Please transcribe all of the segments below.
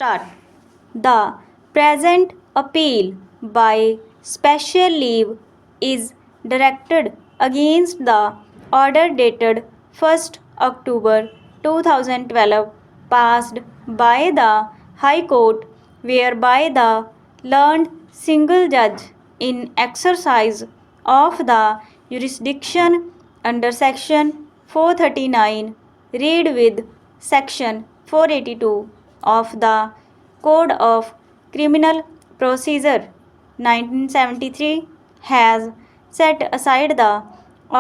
Start. The present appeal by special leave is directed against the order dated 1st October 2012 passed by the High Court, whereby the learned single judge in exercise of the jurisdiction under section 439 read with section 482 of the Code of Criminal Procedure 1973 has set aside the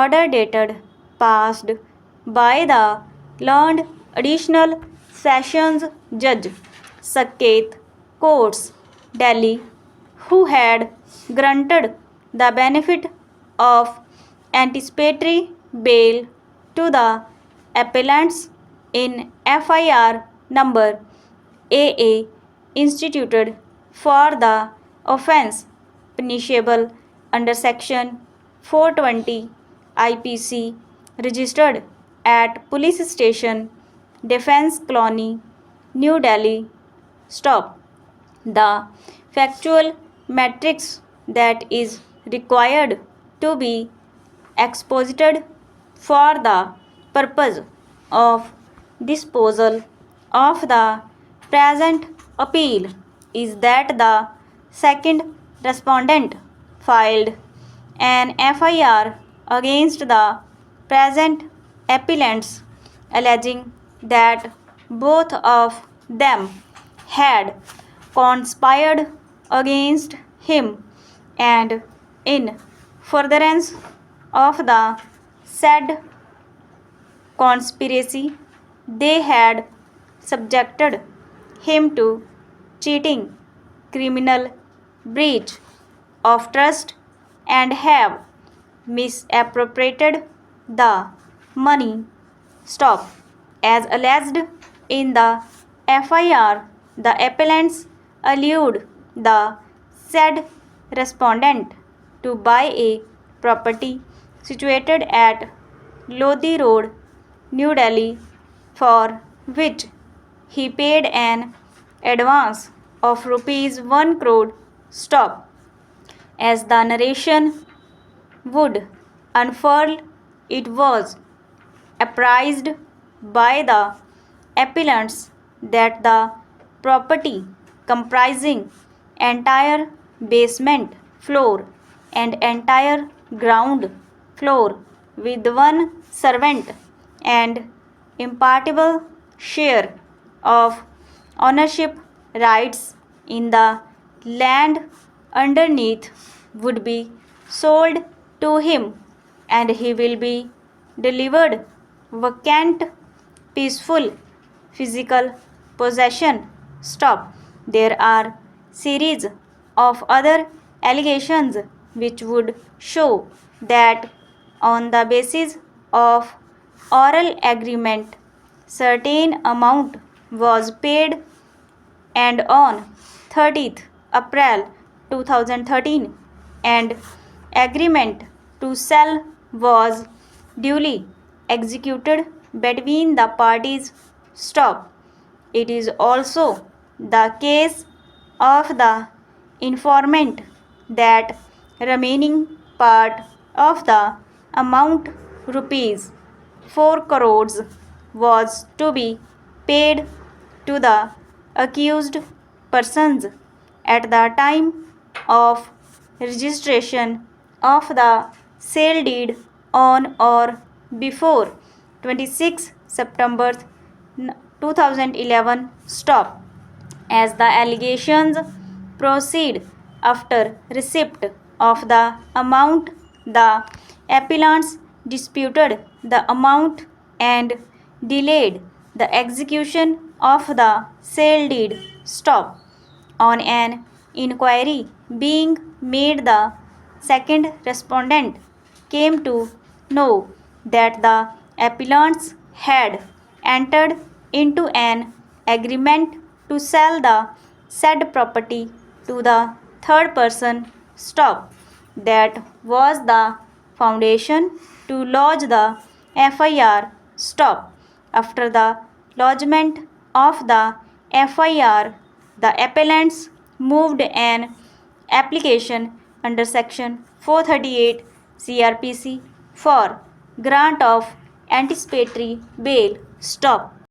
order dated passed by the learned additional sessions judge Saket Courts, Delhi, who had granted the benefit of anticipatory bail to the appellants in FIR number AA instituted for the offence punishable under section 420 IPC registered at police station Defence Colony, New Delhi. Stop. The factual matrix that is required to be exposited for the purpose of disposal of the present appeal is that the second respondent filed an FIR against the present appellants alleging that both of them had conspired against him and in furtherance of the said conspiracy they had subjected him to cheating, criminal breach of trust, and have misappropriated the money. Stop. As alleged in the FIR, the appellants allude the said respondent to buy a property situated at Lodi Road, New Delhi, for which he paid an advance of rupees 1 crore. Stop. As the narration would unfurl, it was apprised by the appellants that the property comprising entire basement floor and entire ground floor with one servant and impartible share of ownership rights in the land underneath would be sold to him and he will be delivered vacant, peaceful, physical possession. Stop. There are series of other allegations which would show that on the basis of oral agreement certain amount was paid and on 30th April 2013 and agreement to sell was duly executed between the parties. Stop. It is also the case of the informant that remaining part of the amount rupees 4 crores was to be paid to the accused persons at the time of registration of the sale deed on or before 26 September 2011. Stop. As the allegations proceed after receipt of the amount, the appellants disputed the amount and delayed the execution of the sale deed. Stop. On an inquiry being made, the second respondent came to know that the appellants had entered into an agreement to sell the said property to the third person. Stop. That was the foundation to lodge the FIR. Stop. After the lodgement of the FIR, the appellants moved an application under Section 438 CRPC for grant of anticipatory bail. Stop.